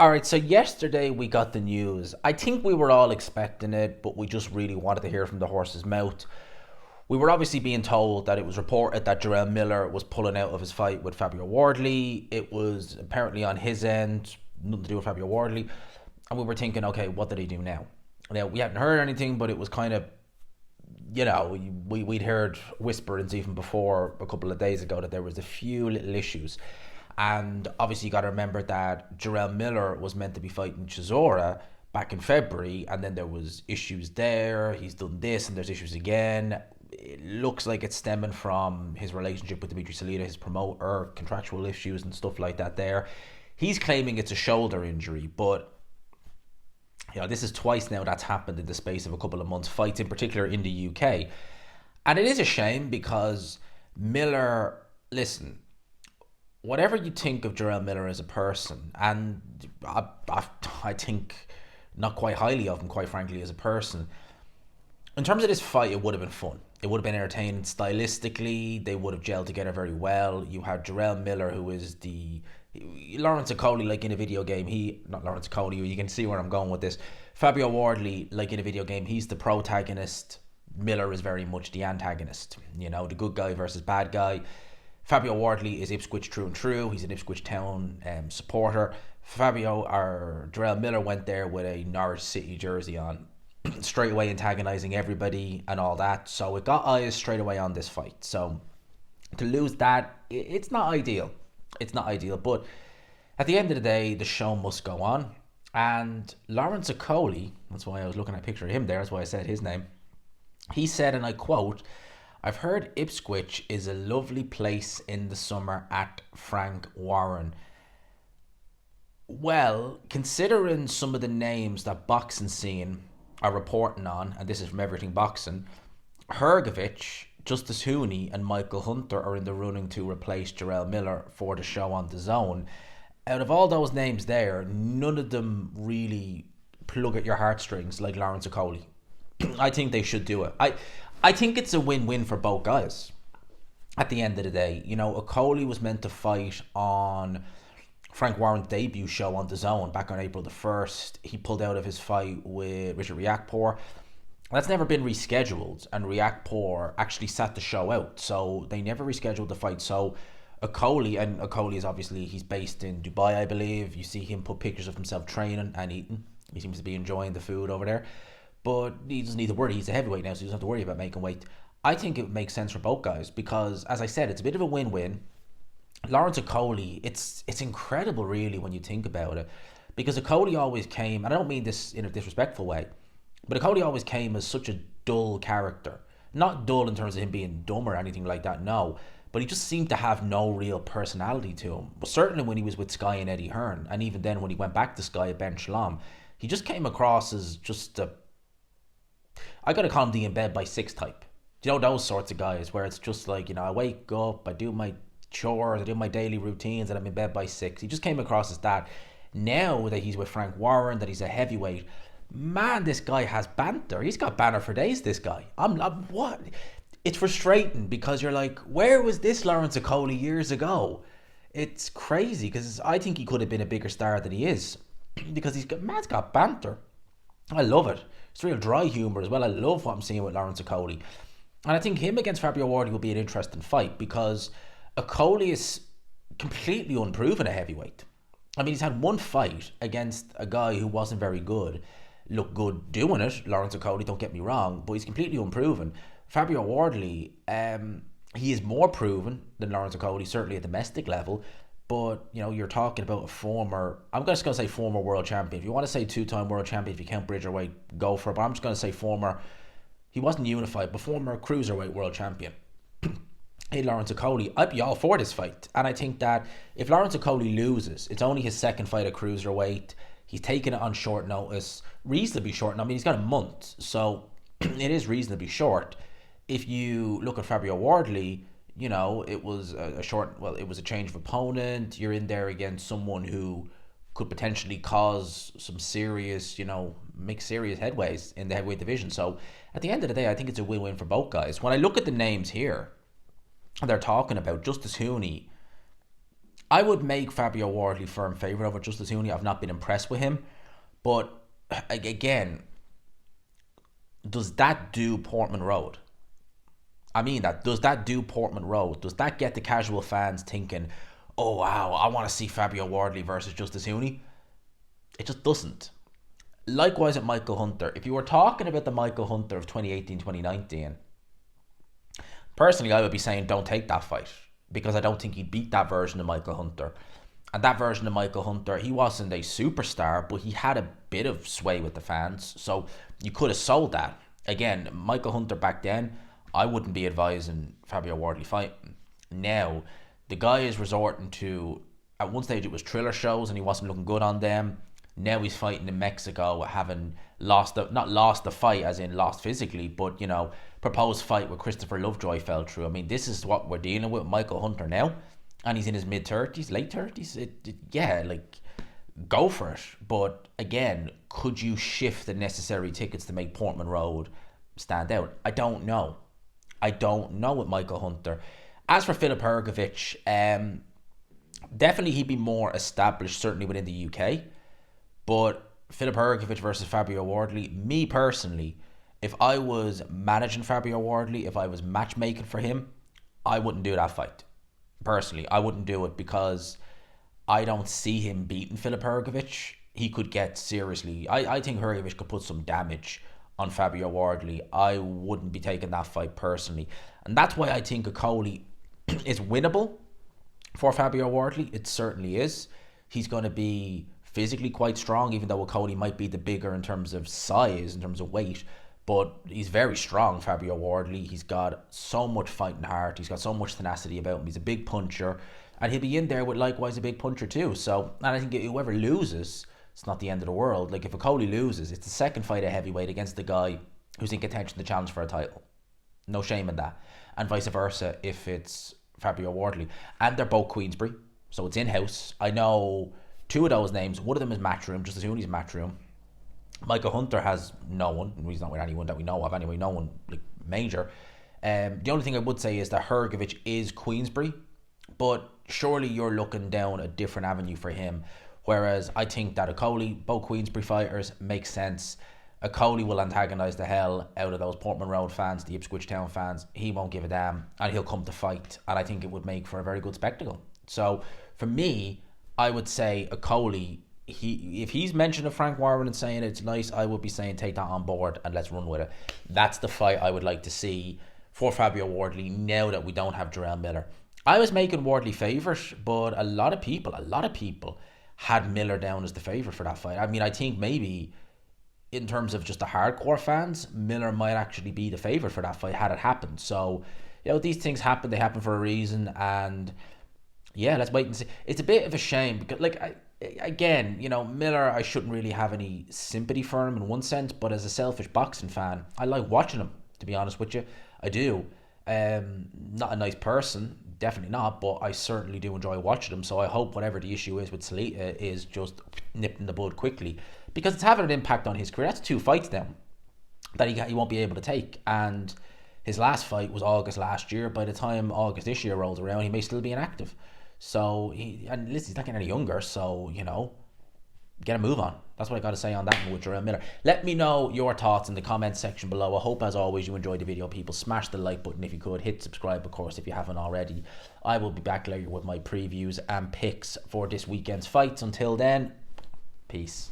All right, so yesterday we got the news. I think we were all expecting it, but we just really wanted to hear from the horse's mouth. We were obviously being told that it was reported that Jarrell Miller was pulling out of his fight with Fabio Wardley. It was apparently on his end, nothing to do with Fabio Wardley. And we were thinking, okay, what did he do now? Now, we hadn't heard anything, but it was kind of, we'd heard whisperings even before a couple of days ago that there was a few little issues. And obviously, you got to remember that Jarrell Miller was meant to be fighting Chisora back in February, and then there was issues there. He's done this, and there's issues again. It looks like it's stemming from his relationship with Dimitri Salita, his promoter, contractual issues and stuff like that. There, he's claiming it's a shoulder injury, but this is twice now that's happened in the space of a couple of months. Fights in particular in the UK, and it is a shame because Miller. Listen, whatever you think of Jarrell Miller as a person, and I think not quite highly of him, quite frankly, as a person. In terms of this fight, it would have been fun. It would have been entertaining stylistically. They would have gelled together very well. You had Jarrell Miller, who is the Lawrence Okolie, like in a video game. He not Lawrence Okolie. You can see where I'm going with this. Fabio Wardley, like in a video game, he's the protagonist. Miller is very much the antagonist. The good guy versus bad guy. Fabio Wardley is Ipswich true and true. He's an Ipswich Town supporter. Jarrell Miller went there with a Norwich City jersey on, straight away antagonising everybody and all that. So it got eyes straight away on this fight. So to lose that, it's not ideal. It's not ideal. But at the end of the day, the show must go on. And Lawrence Okolie, that's why I was looking at a picture of him there, that's why I said his name. He said, and I quote, "I've heard Ipswich is a lovely place in the summer at Frank Warren." Well, considering some of the names that boxing scene are reporting on, and this is from Everything Boxing, Hergovich, Justice Hooney, and Michael Hunter are in the running to replace Jarrell Miller for the show on the Zone. Out of all those names there, none of them really plug at your heartstrings like Lawrence Okolie. I think they should do it. I think it's a win-win for both guys. At the end of the day, Okolie was meant to fight on Frank Warren's debut show on the Zone back on April the 1st. He pulled out of his fight with Richard Riakporhe. That's never been rescheduled, and Riakporhe actually sat the show out, so they never rescheduled the fight. So Okolie is obviously, he's based in Dubai, I believe. You see him put pictures of himself training and eating. He seems to be enjoying the food over there. But he doesn't need to worry. He's a heavyweight now, so he doesn't have to worry about making weight. I think it makes sense for both guys because, as I said, it's a bit of a win-win. Lawrence Okolie, it's incredible, really, when you think about it, because Okolie always came, and I don't mean this in a disrespectful way, but Okolie always came as such a dull character. Not dull in terms of him being dumb or anything like that, no, but he just seemed to have no real personality to him. But certainly when he was with Sky and Eddie Hearn, and even then when he went back to Sky at Ben Shalom, he just came across as just I gotta call him the in bed by six type. Those sorts of guys where it's just like, I wake up, I do my chores, I do my daily routines, and I'm in bed by 6. He just came across as that. Now that he's with Frank Warren, that he's a heavyweight, man, this guy has banter. He's got banter for days, this guy. I'm what? It's frustrating because you're like, where was this Lawrence Okolie years ago? It's crazy because I think he could have been a bigger star than he is because man's got banter. I love it. It's real dry humour as well. I love what I'm seeing with Lawrence Okolie. And I think him against Fabio Wardley will be an interesting fight because Okolie is completely unproven at heavyweight. I mean, he's had one fight against a guy who wasn't very good. Looked good doing it, Lawrence Okolie, don't get me wrong, but he's completely unproven. Fabio Wardley, he is more proven than Lawrence Okolie, certainly at domestic level. But, you're talking about a former, I'm just going to say former world champion. If you want to say two-time world champion, if you count Bridgerweight, go for it. But I'm just going to say former, he wasn't unified, but former cruiserweight world champion. Hey, Lawrence Okolie, I'd be all for this fight. And I think that if Lawrence Okolie loses, it's only his second fight at cruiserweight. He's taken it on short notice, reasonably short. I mean, he's got a month, so it is reasonably short. If you look at Fabio Wardley, it was it was a change of opponent. You're in there against someone who could potentially cause some serious, make serious headways in the heavyweight division. So at the end of the day, I think it's a win-win for both guys. When I look at the names here, they're talking about Justice Hooney. I would make Fabio Wardley firm favourite over Justis Huni. I've not been impressed with him. But again, does that do Portman Road? I mean that. Does that do Portman Road? Does that get the casual fans thinking, oh wow, I want to see Fabio Wardley versus Justis Huni? It just doesn't. Likewise at Michael Hunter. If you were talking about the Michael Hunter of 2018, 2019, personally I would be saying don't take that fight, because I don't think he'd beat that version of Michael Hunter. And that version of Michael Hunter, he wasn't a superstar, but he had a bit of sway with the fans. So you could have sold that. Again, Michael Hunter back then, I wouldn't be advising Fabio Wardley fighting. Now, the guy is resorting to, at one stage it was Triller shows and he wasn't looking good on them. Now he's fighting in Mexico, having not lost the fight as in lost physically, but, you know, proposed fight with Christopher Lovejoy fell through. I mean, this is what we're dealing with Michael Hunter now. And he's in his mid-30s, late 30s. Yeah, like, go for it. But again, could you shift the necessary tickets to make Portman Road stand out? I don't know. I don't know with Michael Hunter. As for Filip Hrgovic, definitely he'd be more established, certainly within the UK. But Filip Hrgovic versus Fabio Wardley, me personally, if I was managing Fabio Wardley, if I was matchmaking for him, I wouldn't do that fight. Personally, I wouldn't do it because I don't see him beating Filip Hrgovic. He could get seriously... I think Hrgovic could put some damage on Fabio Wardley. I wouldn't be taking that fight personally. And that's why I think Okolie is winnable for Fabio Wardley. It certainly is. He's going to be physically quite strong, even though Okolie might be the bigger in terms of size, in terms of weight. But he's very strong, Fabio Wardley. He's got so much fighting heart. He's got so much tenacity about him. He's a big puncher. And he'll be in there with likewise a big puncher too. So, and I think whoever loses, it's not the end of the world. Like, if Okolie loses, it's the second fight at heavyweight against the guy who's in contention to challenge for a title. No shame in that. And vice versa if it's Fabio Wardley. And they're both Queensbury, so it's in-house. I know two of those names. One of them is Matchroom, Justis Huni's Matchroom. Michael Hunter has no one. He's not with anyone that we know of anyway. No one like major. The only thing I would say is that Hrgovic is Queensbury, but surely you're looking down a different avenue for him. Whereas I think that Okolie, both Queensbury fighters, makes sense. Okolie will antagonise the hell out of those Portman Road fans, the Ipswich Town fans. He won't give a damn, and he'll come to fight. And I think it would make for a very good spectacle. So for me, I would say Okolie. If he's mentioned Frank Warren and saying it's nice, I would be saying take that on board and let's run with it. That's the fight I would like to see for Fabio Wardley now that we don't have Jarrell Miller. I was making Wardley favourite, but a lot of people had Miller down as the favourite for that fight. I mean, I think maybe in terms of just the hardcore fans, Miller might actually be the favourite for that fight had it happened. So, you know, these things happen, they happen for a reason, and yeah, let's wait and see. It's a bit of a shame because, like, again, you know, Miller, I shouldn't really have any sympathy for him in one sense, but as a selfish boxing fan, I like watching him, to be honest with you. I do. Not a nice person, definitely not, but I certainly do enjoy watching him, so I hope whatever the issue is with Salita is just nipped in the bud quickly, because it's having an impact on his career. That's 2 fights now that he won't be able to take, and his last fight was August last year. By the time August this year rolls around, he may still be inactive. So, and listen, he's not getting any younger, so, you know, get a move on. That's what I got to say on that one with Jarrell Miller. Let me know your thoughts in the comments section below. I hope, as always, you enjoyed the video, people. Smash the like button if you could. Hit subscribe, of course, if you haven't already. I will be back later with my previews and picks for this weekend's fights. Until then, peace.